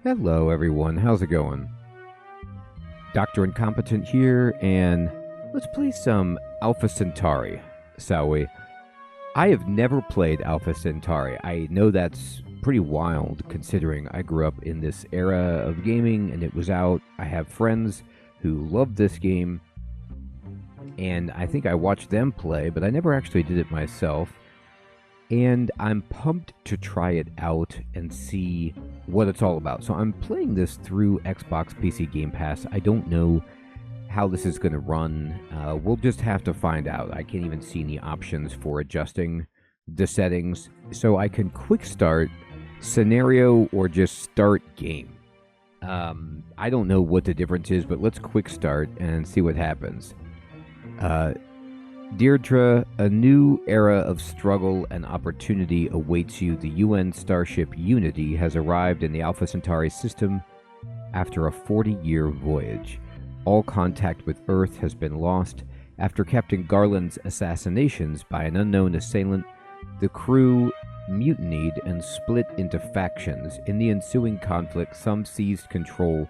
Hello everyone, how's it going? Dr. Incompetent here, and let's play some Alpha Centauri, shall we? I have never played Alpha Centauri. I know that's pretty wild considering I grew up in this era of gaming and it was out. I have friends who love this game, and I think I watched them play, but I never actually did it myself. And I'm pumped to try it out and see what it's all about. So I'm playing this through Xbox PC Gamepass. I don't know how this is going to run. We'll just have to find out. I can't even see any options for adjusting the settings. So I can quick start, scenario, or just start game. I don't know what the difference is, but let's quick start and see what happens. Deirdre, a new era of struggle and opportunity awaits you. The UN starship Unity has arrived in the Alpha Centauri system after a 40-year voyage. All contact with Earth has been lost. After Captain Garland's assassinations by an unknown assailant, the crew mutinied and split into factions. In the ensuing conflict, some seized control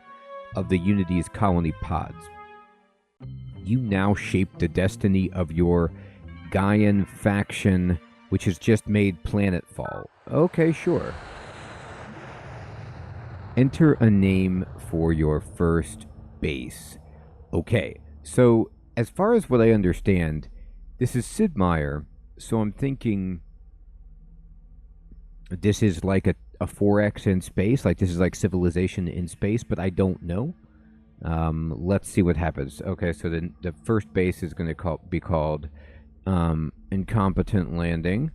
of the Unity's colony pods. You now shape the destiny of your Gaian faction, which has just made planetfall. Okay, sure. Enter a name for your first base. Okay, so as far as what I understand, this is Sid Meier, so I'm thinking this is like a 4X in space, like this is like Civilization in space, but I don't know. Let's see what happens. Okay, so the first base is going to be called Incompetent Landing.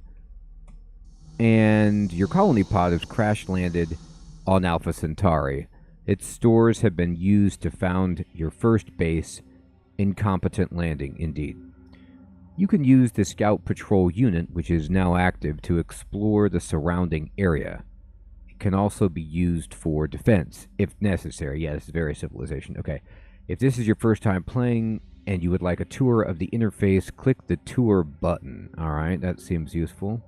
And your colony pod has crash landed on Alpha Centauri. Its stores have been used to found your first base, Incompetent Landing, indeed. You can use the Scout Patrol unit, which is now active, to explore the surrounding area. Can also be used for defense, if necessary. Yeah, this is very Civilization. Okay. If this is your first time playing and you would like a tour of the interface, click the tour button. Alright, that seems useful.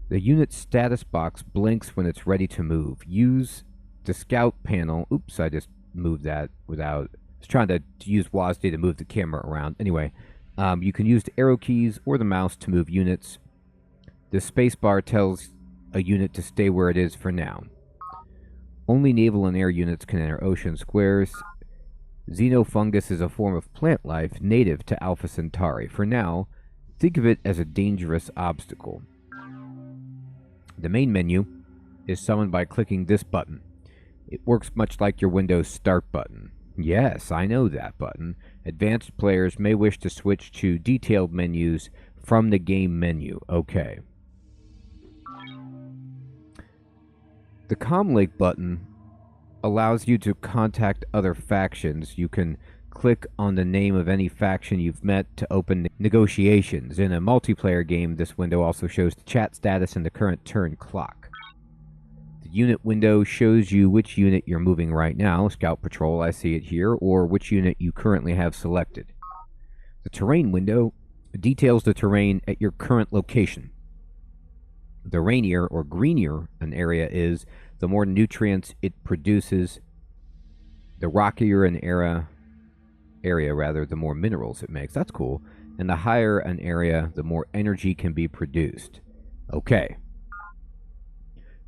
The unit status box blinks when it's ready to move. Use the scout panel. Oops, I just moved that without... I was trying to use WASD to move the camera around. Anyway, you can use the arrow keys or the mouse to move units. The spacebar tells a unit to stay where it is for now. Only naval and air units can enter ocean squares. Xenofungus is a form of plant life native to Alpha Centauri. For now, think of it as a dangerous obstacle. The main menu is summoned by clicking this button. It works much like your Windows Start button. Yes, I know that button. Advanced players may wish to switch to detailed menus from the game menu. Okay. The Comlink button allows you to contact other factions. You can click on the name of any faction you've met to open negotiations. In a multiplayer game, this window also shows the chat status and the current turn clock. The unit window shows you which unit you're moving right now, Scout Patrol, I see it here, or which unit you currently have selected. The terrain window details the terrain at your current location. The rainier or greenier an area is, the more nutrients it produces. The rockier an area, the more minerals it makes. That's cool. And the higher an area, the more energy can be produced. Okay.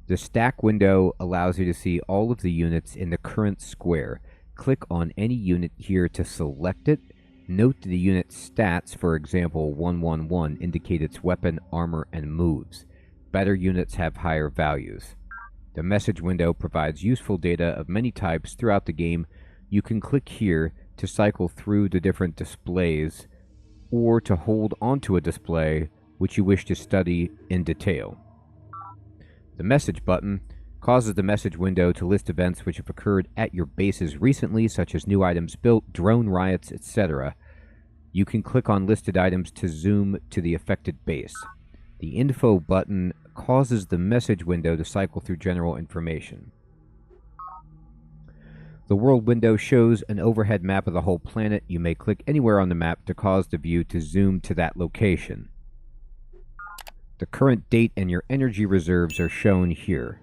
The stack window allows you to see all of the units in the current square. Click on any unit here to select it. Note the unit's stats, for example, 111, indicate its weapon, armor, and moves. Better units have higher values. The message window provides useful data of many types throughout the game. You can click here to cycle through the different displays or to hold onto a display which you wish to study in detail. The message button causes the message window to list events which have occurred at your bases recently, such as new items built, drone riots, etc. You can click on listed items to zoom to the affected base. The info button causes the message window to cycle through general information. The world window shows an overhead map of the whole planet. You may click anywhere on the map to cause the view to zoom to that location. The current date and your energy reserves are shown here.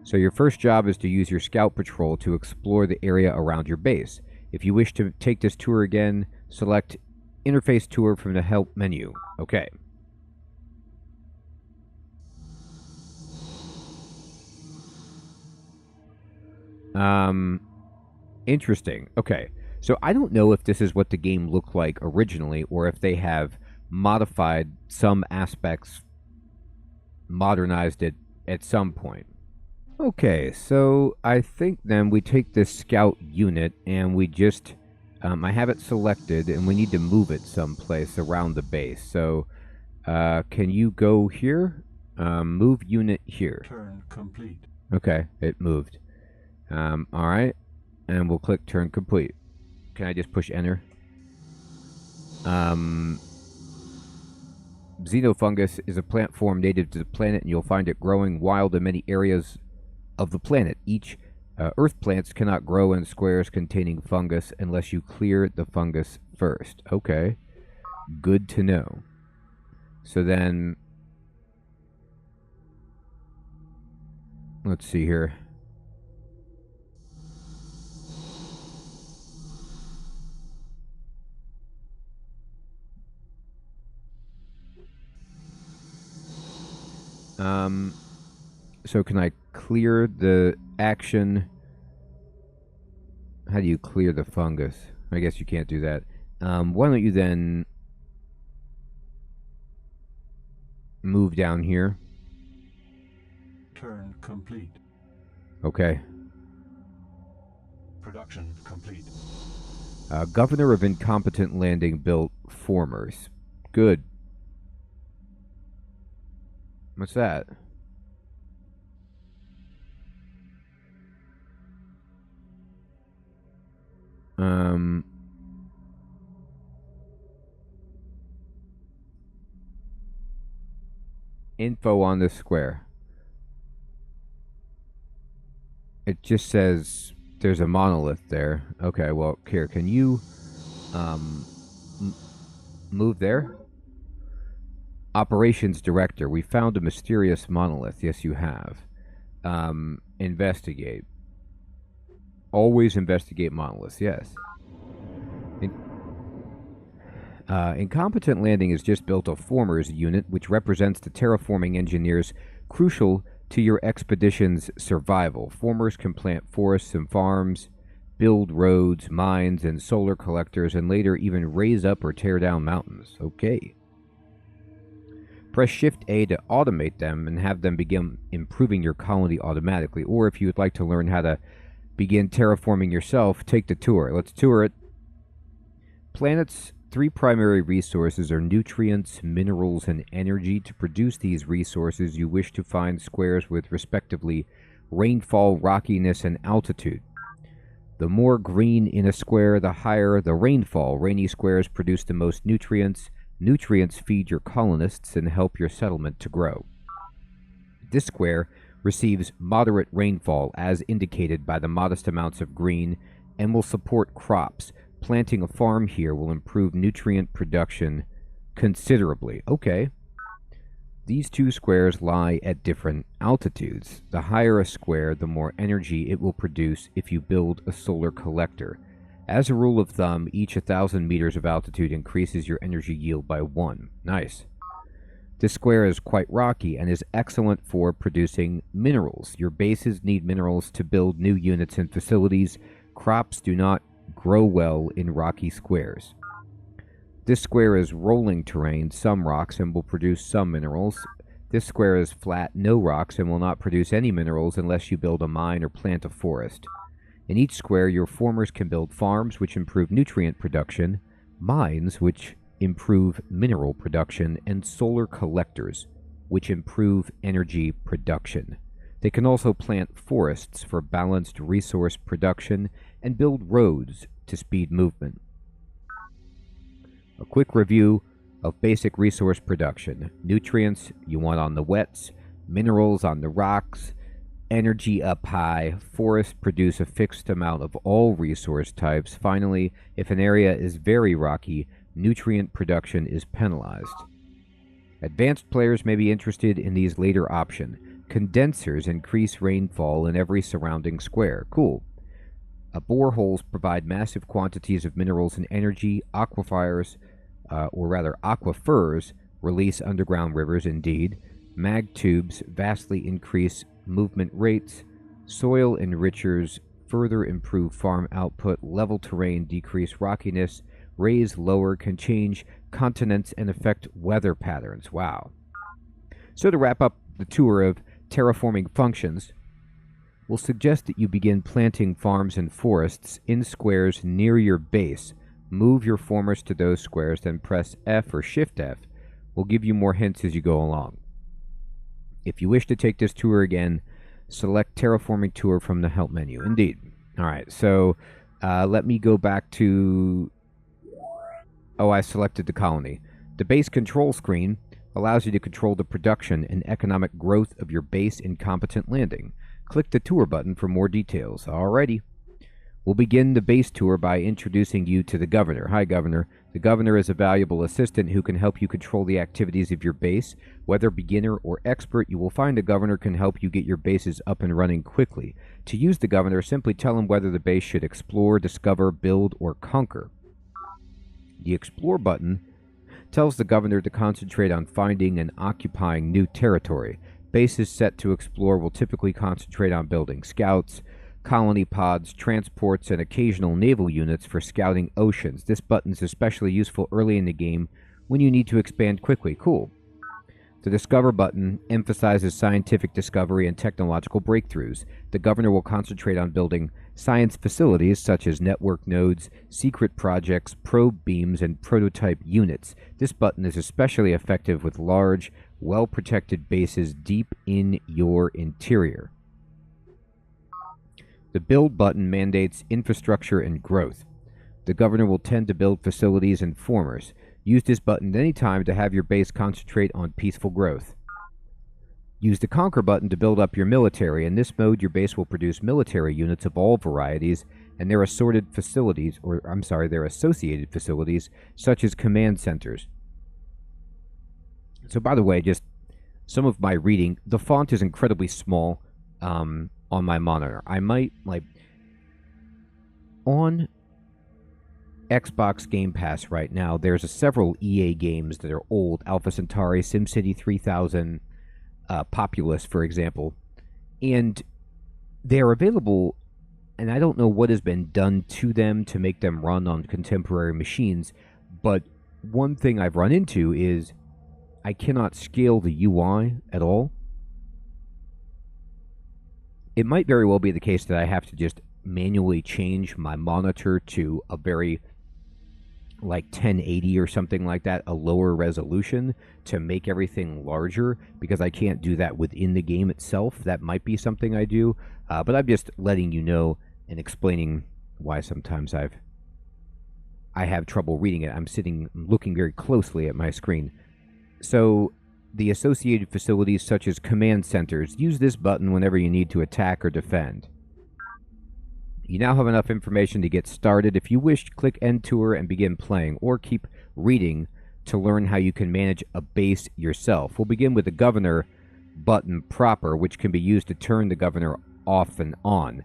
So your first job is to use your scout patrol to explore the area around your base. If you wish to take this tour again, select Interface Tour from the Help menu. Okay. Interesting. Okay. So I don't know if this is what the game looked like originally or if they have modified some aspects, modernized it at some point. Okay, so I think then we take this scout unit and we just, I have it selected and we need to move it someplace around the base. So, can you go here? Move unit here. Turn complete. Okay, it moved. Alright, and we'll click turn complete. Can I just push enter? Xenofungus is a plant form native to the planet, and you'll find it growing wild in many areas of the planet. Each earth plants cannot grow in squares containing fungus unless you clear the fungus first. Okay, good to know. So then, let's see here. So can I clear the action? How do you clear the fungus? I guess you can't do that. Why don't you then move down here? Turn complete. Okay. Production complete. Governor of Incompetent Landing built formers. Good. What's that? Info on this square. It just says there's a monolith there. Okay, well, here, can you move there? Operations Director, we found a mysterious monolith. Yes, you have. Investigate. Always investigate monoliths, yes. Incompetent Landing has just built a Formers unit, which represents the terraforming engineers crucial to your expedition's survival. Formers can plant forests and farms, build roads, mines, and solar collectors, and later even raise up or tear down mountains. Okay. Press Shift-A to automate them and have them begin improving your colony automatically. Or if you would like to learn how to begin terraforming yourself, take the tour. Let's tour it. Planet's three primary resources are nutrients, minerals, and energy. To produce these resources, you wish to find squares with respectively rainfall, rockiness, and altitude. The more green in a square, the higher the rainfall. Rainy squares produce the most nutrients. Nutrients feed your colonists and help your settlement to grow. This square receives moderate rainfall, as indicated by the modest amounts of green, and will support crops. Planting a farm here will improve nutrient production considerably. Okay. These two squares lie at different altitudes. The higher a square, the more energy it will produce if you build a solar collector. As a rule of thumb, each 1,000 meters of altitude increases your energy yield by 1. Nice. This square is quite rocky and is excellent for producing minerals. Your bases need minerals to build new units and facilities. Crops do not grow well in rocky squares. This square is rolling terrain, some rocks, and will produce some minerals. This square is flat, no rocks, and will not produce any minerals unless you build a mine or plant a forest. In each square, your formers can build farms, which improve nutrient production, mines, which improve mineral production, and solar collectors, which improve energy production. They can also plant forests for balanced resource production and build roads to speed movement. A quick review of basic resource production. Nutrients you want on the wets, minerals on the rocks, energy up high, forests produce a fixed amount of all resource types. Finally, if an area is very rocky, nutrient production is penalized. Advanced players may be interested in these later options. condensers increase rainfall in every surrounding square. Cool. Boreholes provide massive quantities of minerals and energy. Aquifers, release underground rivers, indeed. Mag tubes vastly increase movement rates. Soil enrichers further improve farm output. Level terrain decrease rockiness. Raise lower can change continents and affect weather patterns. Wow. So to wrap up the tour of terraforming functions, we'll suggest that you begin planting farms and forests in squares near your base. Move your formers to those squares, then press F or Shift F. We'll give you more hints as you go along. If you wish to take this tour again, select Terraforming Tour from the Help menu. Indeed. All right, so let me go back to... Oh, I selected the colony. The base control screen allows you to control the production and economic growth of your base Incompetent landing. Click the tour button for more details. Alrighty. We'll begin the base tour by introducing you to the governor. Hi, Governor. The governor is a valuable assistant who can help you control the activities of your base. Whether beginner or expert, you will find a governor can help you get your bases up and running quickly. To use the governor, simply tell him whether the base should explore, discover, build, or conquer. The explore button tells the governor to concentrate on finding and occupying new territory. Bases set to explore will typically concentrate on building scouts, colony pods, transports, and occasional naval units for scouting oceans. This button is especially useful early in the game when you need to expand quickly. Cool. The Discover button emphasizes scientific discovery and technological breakthroughs. The governor will concentrate on building science facilities such as network nodes, secret projects, probe beams, and prototype units. This button is especially effective with large, well-protected bases deep in your interior. The Build button mandates infrastructure and growth. The governor will tend to build facilities and formers. Use this button at any time to have your base concentrate on peaceful growth. Use the Conquer button to build up your military. In this mode, your base will produce military units of all varieties and their associated facilities, such as command centers. So, by the way, just some of my reading, the font is incredibly small on my monitor. I might, on XBOX Gamepass right now, there's several EA games that are old. Alpha Centauri, SimCity 3000, Populous, for example. And they're available, and I don't know what has been done to them to make them run on contemporary machines, but one thing I've run into is I cannot scale the UI at all. It might very well be the case that I have to just manually change my monitor to a very 1080 or something like that, a lower resolution, to make everything larger, because I can't do that within the game itself. That might be something I do, but I'm just letting you know and explaining why sometimes I have trouble reading it. I'm looking very closely at my screen. So the associated facilities such as command centers, use this button whenever you need to attack or defend. You now have enough information to get started. If you wish, click End Tour and begin playing, or keep reading to learn how you can manage a base yourself. We'll begin with the Governor button proper, which can be used to turn the Governor off and on.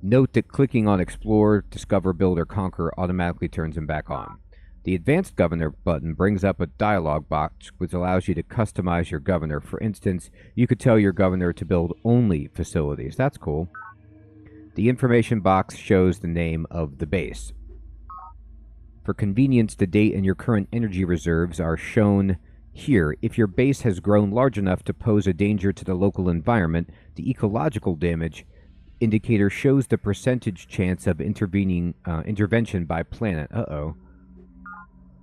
Note that clicking on Explore, Discover, Build, or Conquer automatically turns him back on. The Advanced Governor button brings up a dialog box which allows you to customize your governor. For instance, you could tell your governor to build only facilities. That's cool. The information box shows the name of the base. For convenience, the date and your current energy reserves are shown here. If your base has grown large enough to pose a danger to the local environment, the ecological damage indicator shows the percentage chance of intervention by planet.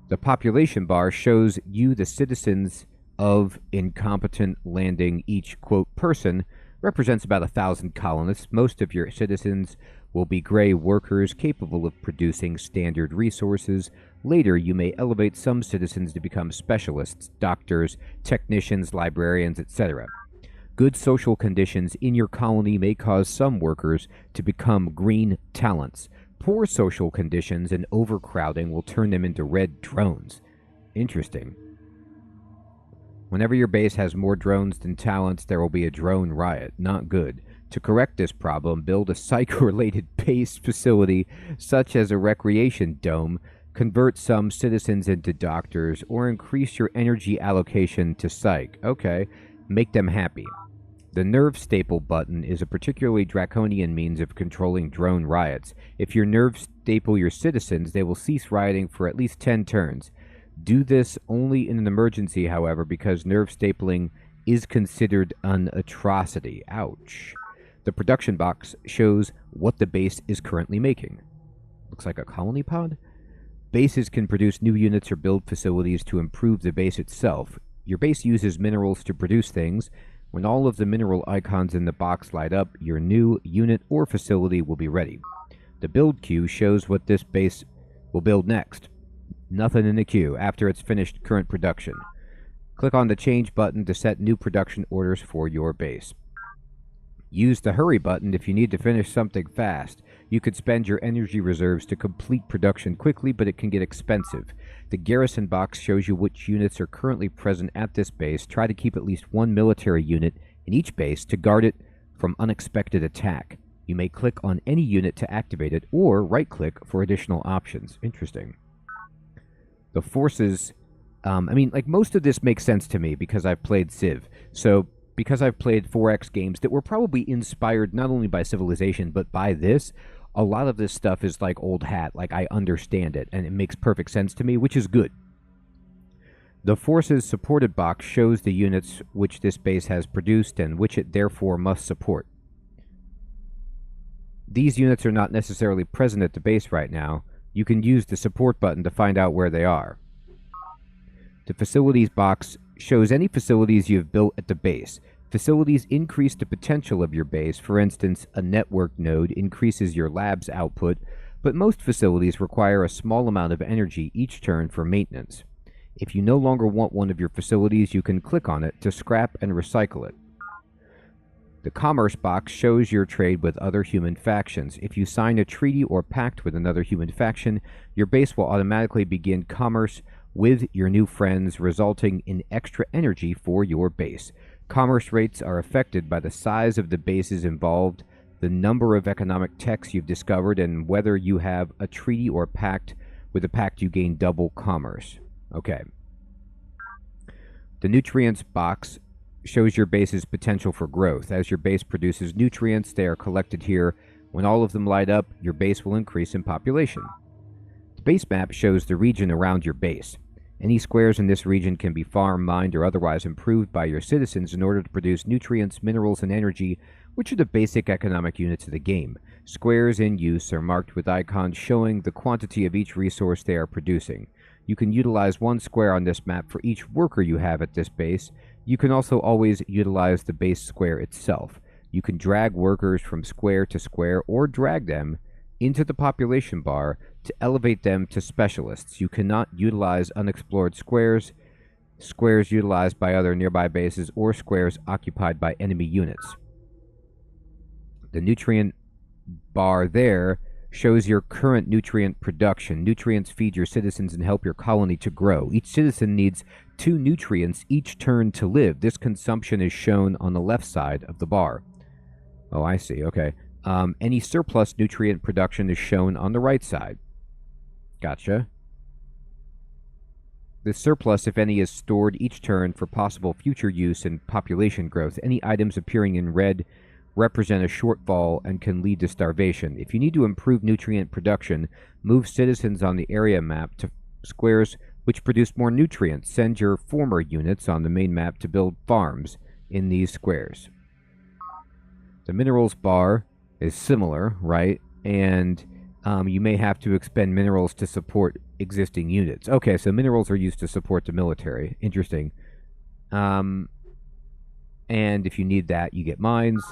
The population bar shows you the citizens of Incompetent landing. Each, quote, person represents about 1,000 colonists. Most of your citizens will be gray workers capable of producing standard resources. Later, you may elevate some citizens to become specialists, doctors, technicians, librarians, etc. Good social conditions in your colony may cause some workers to become green talents. Poor social conditions and overcrowding will turn them into red drones. Interesting. Whenever your base has more drones than talents, there will be a drone riot. Not good. To correct this problem, build a psych-related base facility such as a recreation dome, convert some citizens into doctors, or increase your energy allocation to psych. Okay, make them happy. The nerve staple button is a particularly draconian means of controlling drone riots. If you nerve staple your citizens, they will cease rioting for at least 10 turns. Do this only in an emergency, however, because nerve stapling is considered an atrocity. Ouch. The production box shows what the base is currently making. Looks like a colony pod? Bases can produce new units or build facilities to improve the base itself. Your base uses minerals to produce things. When all of the mineral icons in the box light up, your new unit or facility will be ready. The build queue shows what this base will build next. Nothing in the queue after it's finished current production. Click on the change button to set new production orders for your base. Use the hurry button if you need to finish something fast. You could spend your energy reserves to complete production quickly, but it can get expensive. The garrison box shows you which units are currently present at this base. Try to keep at least one military unit in each base to guard it from unexpected attack. You may click on any unit to activate it, or right-click for additional options. Interesting. The forces, most of this makes sense to me because I've played Civ. So, because I've played 4X games that were probably inspired not only by Civilization, but by this, a lot of this stuff is like old hat. Like, I understand it, and it makes perfect sense to me, which is good. The forces supported box shows the units which this base has produced and which it therefore must support. These units are not necessarily present at the base right now. You can use the support button to find out where they are. The facilities box shows any facilities you have built at the base. Facilities increase the potential of your base. For instance, a network node increases your lab's output, but most facilities require a small amount of energy each turn for maintenance. If you no longer want one of your facilities, you can click on it to scrap and recycle it. The commerce box shows your trade with other human factions. If you sign a treaty or pact with another human faction, your base will automatically begin commerce with your new friends, resulting in extra energy for your base. Commerce rates are affected by the size of the bases involved, the number of economic techs you've discovered, and whether you have a treaty or pact. With a pact, you gain double commerce. Okay. The nutrients box shows your base's potential for growth. As your base produces nutrients, they are collected here. When all of them light up, your base will increase in population. The base map shows the region around your base. Any squares in this region can be farmed, mined, or otherwise improved by your citizens in order to produce nutrients, minerals, and energy, which are the basic economic units of the game. Squares in use are marked with icons showing the quantity of each resource they are producing. You can utilize one square on this map for each worker you have at this base. You can also always utilize the base square itself. You can drag workers from square to square or drag them into the population bar to elevate them to specialists. You cannot utilize unexplored squares, squares utilized by other nearby bases, or squares occupied by enemy units. The nutrient bar there shows your current nutrient production. Nutrients feed your citizens and help your colony to grow. Each citizen needs 2 nutrients each turn to live. This consumption is shown on the left side of the bar. Oh, I see. Okay. Any surplus nutrient production is shown on the right side. Gotcha. The surplus, if any, is stored each turn for possible future use and population growth. Any items appearing in red represent a shortfall and can lead to starvation. If you need to improve nutrient production, move citizens on the area map to squares which produce more nutrients. Send your former units on the main map to build farms in these squares. The minerals bar is similar, right? And you may have to expend minerals to support existing units. Okay, so minerals are used to support the military. Interesting. And if you need that, you get mines.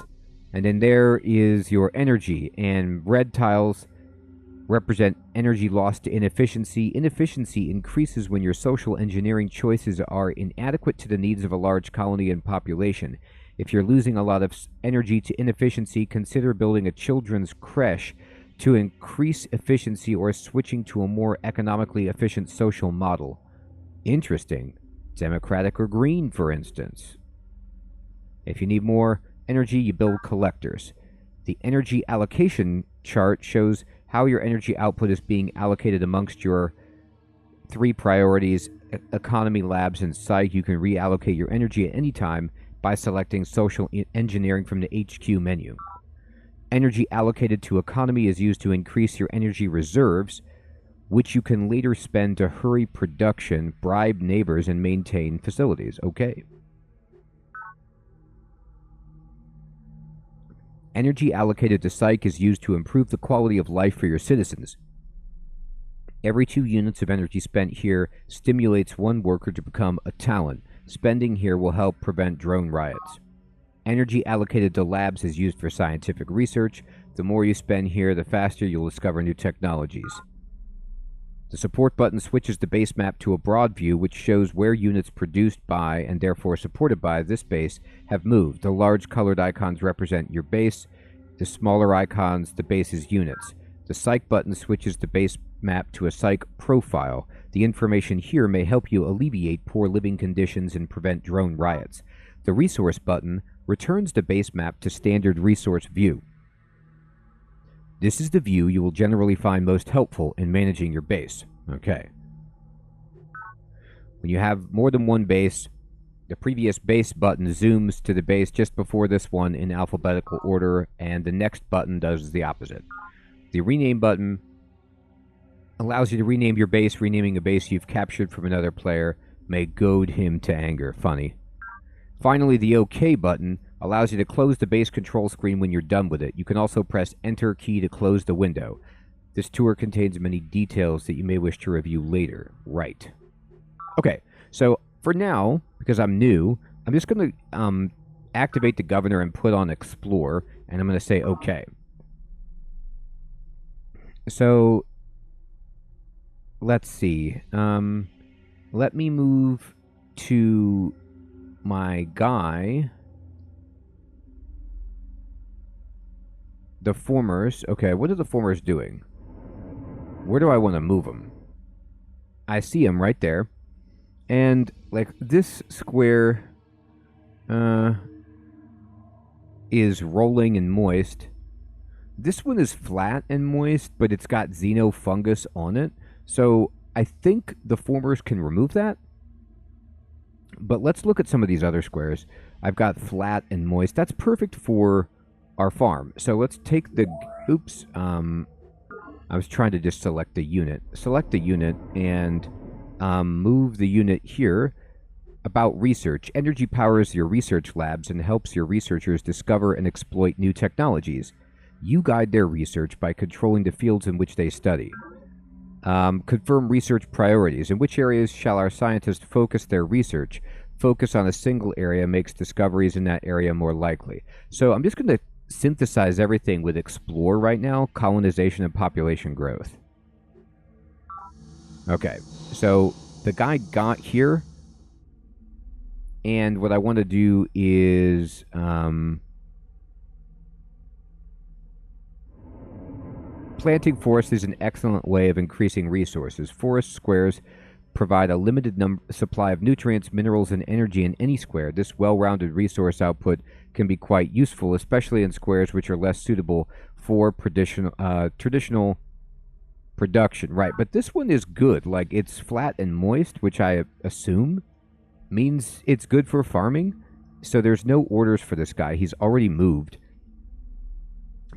And then there is your energy, and red tiles represent energy lost to inefficiency. Inefficiency increases when your social engineering choices are inadequate to the needs of a large colony and population. If you're losing a lot of energy to inefficiency, consider building a children's creche to increase efficiency or switching to a more economically efficient social model. Interesting. Democratic or green, for instance. If you need more energy, you build collectors. The energy allocation chart shows how your energy output is being allocated amongst your 3 priorities: economy, labs, and psych. You can reallocate your energy at any time by selecting social engineering from the HQ menu. Energy allocated to economy is used to increase your energy reserves, which you can later spend to hurry production, bribe neighbors, and maintain facilities. Okay. Energy allocated to psych is used to improve the quality of life for your citizens. Every 2 units of energy spent here stimulates 1 worker to become a talent. Spending here will help prevent drone riots. Energy allocated to labs is used for scientific research. The more you spend here, the faster you'll discover new technologies. The support button switches the base map to a broad view, which shows where units produced by, and therefore supported by, this base have moved. The large colored icons represent your base. The smaller icons, the base's units. The psych button switches the base map to a psych profile. The information here may help you alleviate poor living conditions and prevent drone riots. The resource button returns the base map to standard resource view. This is the view you will generally find most helpful in managing your base. Okay. When you have more than 1 base, the previous base button zooms to the base just before this one in alphabetical order, and the next button does the opposite. The rename button allows you to rename your base. Renaming a base you've captured from another player may goad him to anger. Funny. Finally, the OK button allows you to close the base control screen when you're done with it. You can also press Enter key to close the window. This tour contains many details that you may wish to review later. Right. Okay, so for now, because I'm new, I'm just going to activate the governor and put on Explore, and I'm going to say OK. So, let's see. Let me move to my guy. The formers. Okay, what are the formers doing? Where do I want to move them? I see them right there. And, like, this square is rolling and moist. This one is flat and moist, but it's got xenofungus on it. So, I think the formers can remove that. But let's look at some of these other squares. I've got flat and moist. That's perfect for our farm. So let's take the... Oops. I was trying to just select the unit. Select the unit and move the unit here. About research. Energy powers your research labs and helps your researchers discover and exploit new technologies. You guide their research by controlling the fields in which they study. Confirm research priorities. In which areas shall our scientists focus their research? Focus on a single area makes discoveries in that area more likely. So I'm just going to synthesize everything with Explore right now. Colonization and population growth. Okay, so the guy got here. And what I want to do is... planting forests is an excellent way of increasing resources. Forest squares provide a limited supply of nutrients, minerals, and energy in any square. This well-rounded resource output can be quite useful, especially in squares which are less suitable for traditional production. Right, but this one is good. Like, it's flat and moist, which I assume means it's good for farming. So there's no orders for this guy. He's already moved.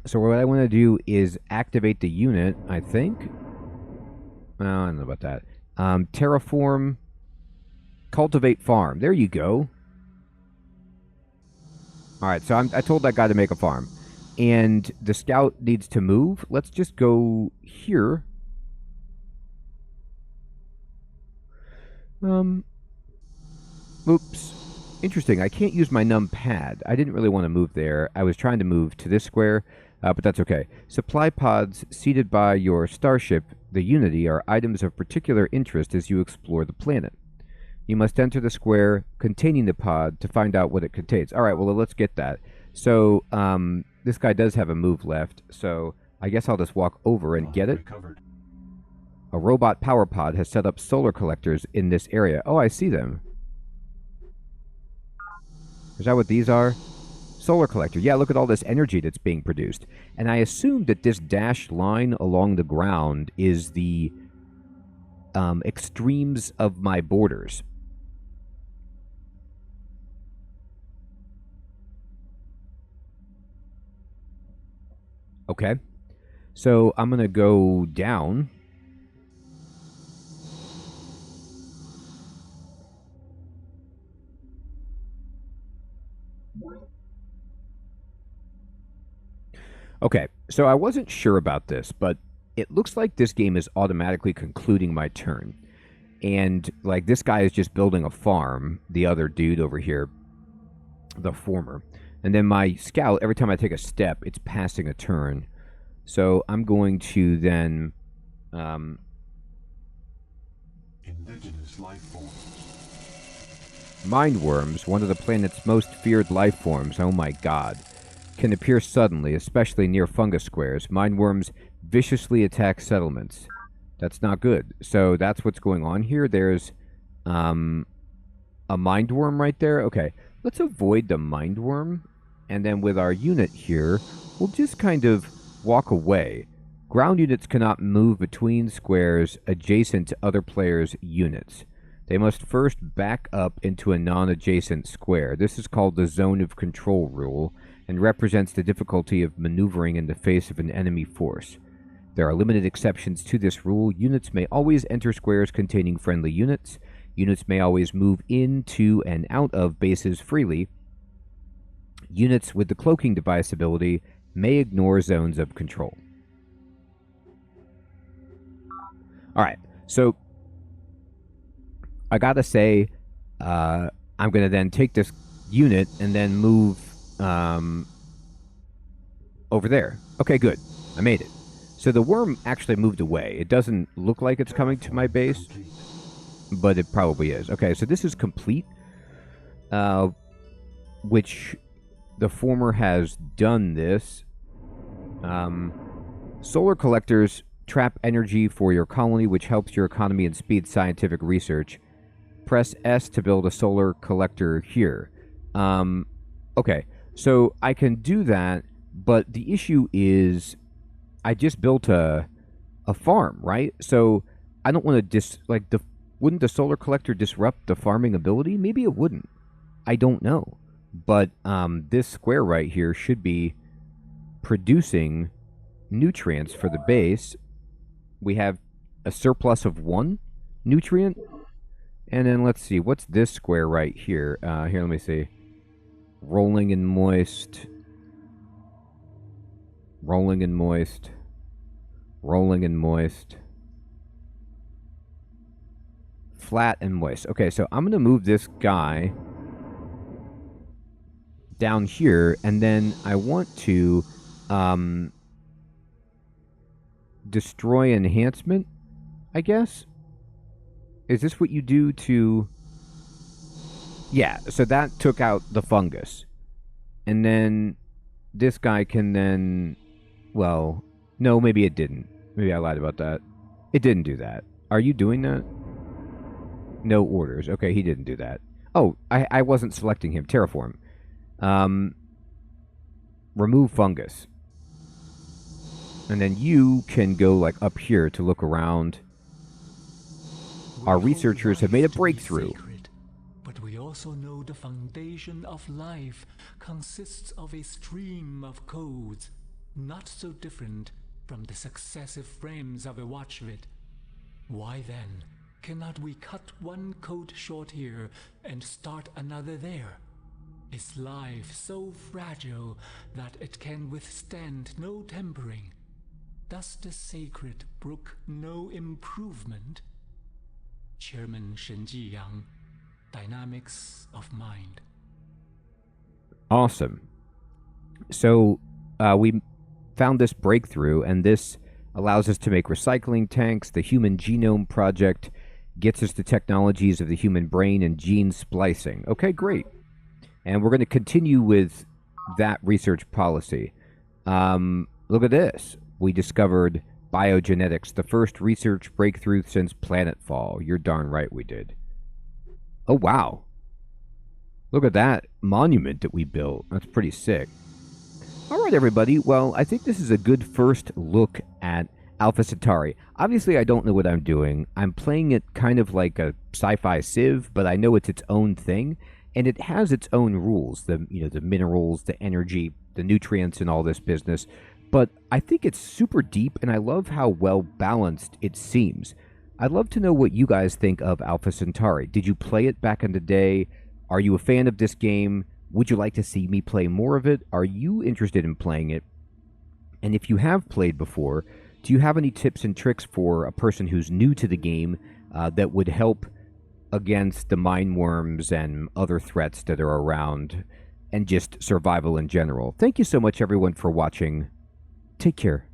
So what I want to do is activate the unit, I think. Well, I don't know about that. Terraform, cultivate farm. There you go. All right, so I told that guy to make a farm. And the scout needs to move. Let's just go here. Oops. Interesting. I can't use my numpad. I didn't really want to move there. I was trying to move to this square. But that's okay. Supply pods seated by your starship, the Unity, are items of particular interest as you explore the planet. You must enter the square containing the pod to find out what it contains. All right, well, let's get that. So, this guy does have a move left, so I guess I'll just walk over and get it. A robot power pod has set up solar collectors in this area. Oh, I see them. Is that what these are? Solar collector. Yeah, look at all this energy that's being produced. And I assume that this dashed line along the ground is the extremes of my borders. Okay. So I'm going to go down. Okay, so I wasn't sure about this, but it looks like this game is automatically concluding my turn. And, like, this guy is just building a farm, the other dude over here, the former. And then my scout, every time I take a step, it's passing a turn. So I'm going to then... Indigenous life forms. Mindworms, one of the planet's most feared life forms, oh my god, can appear suddenly, especially near fungus squares. Mindworms viciously attack settlements. That's not good. So that's what's going on here. There's a mindworm right there. Okay, let's avoid the mindworm. And then with our unit here, we'll just kind of walk away. Ground units cannot move between squares adjacent to other players' units. They must first back up into a non-adjacent square. This is called the zone of control rule and represents the difficulty of maneuvering in the face of an enemy force. There are limited exceptions to this rule. Units may always enter squares containing friendly units. Units may always move into and out of bases freely. Units with the cloaking device ability may ignore zones of control. Alright, so I gotta say, I'm gonna then take this unit and then move over there. Okay, good. I made it. So the worm actually moved away. It doesn't look like it's coming to my base, but it probably is. Okay, so this is complete, which the former has done this. Solar collectors trap energy for your colony, which helps your economy and speeds scientific research. Press S to build a solar collector here. Okay, so I can do that, but the issue is I just built a farm, right? So I don't want to wouldn't the solar collector disrupt the farming ability? Maybe it wouldn't. I don't know. But this square right here should be producing nutrients for the base. We have a surplus of 1 nutrient. And then let's see, what's this square right here? Here, let me see. Rolling and moist. Rolling and moist. Rolling and moist. Flat and moist. Okay, so I'm going to move this guy down here, and then I want to destroy enhancement, I guess? Is this what you do to... Yeah, so that took out the fungus. And then this guy can then... Well, no, maybe it didn't. Maybe I lied about that. It didn't do that. Are you doing that? No orders. Okay, he didn't do that. Oh, I wasn't selecting him. Terraform. Remove fungus. And then you can go, like, up here to look around. Our researchers have made a breakthrough. But we also know the foundation of life consists of a stream of codes, not so different from the successive frames of a watch vid. Why then cannot we cut one code short here and start another there? Is life so fragile that it can withstand no tempering? Does the sacred brook no improvement? Chairman Shen Jiyang, Dynamics of Mind. Awesome. So we found this breakthrough, and this allows us to make recycling tanks. The Human Genome Project gets us the technologies of the human brain and gene splicing. Okay, great. And we're going to continue with that research policy. Look at this. We discovered biogenetics, the first research breakthrough since planetfall. You're darn right we did. Oh, wow. Look at that monument that we built. That's pretty sick. All right, everybody. Well, I think this is a good first look at Alpha Centauri. Obviously, I don't know what I'm doing. I'm playing it kind of like a sci-fi civ, but I know it's its own thing, and it has its own rules. The minerals, the energy, the nutrients, and all this business. But I think it's super deep, and I love how well balanced it seems. I'd love to know what you guys think of Alpha Centauri. Did you play it back in the day? Are you a fan of this game? Would you like to see me play more of it? Are you interested in playing it? And if you have played before, do you have any tips and tricks for a person who's new to the game that would help against the mine worms and other threats that are around and just survival in general? Thank you so much, everyone, for watching. Take care.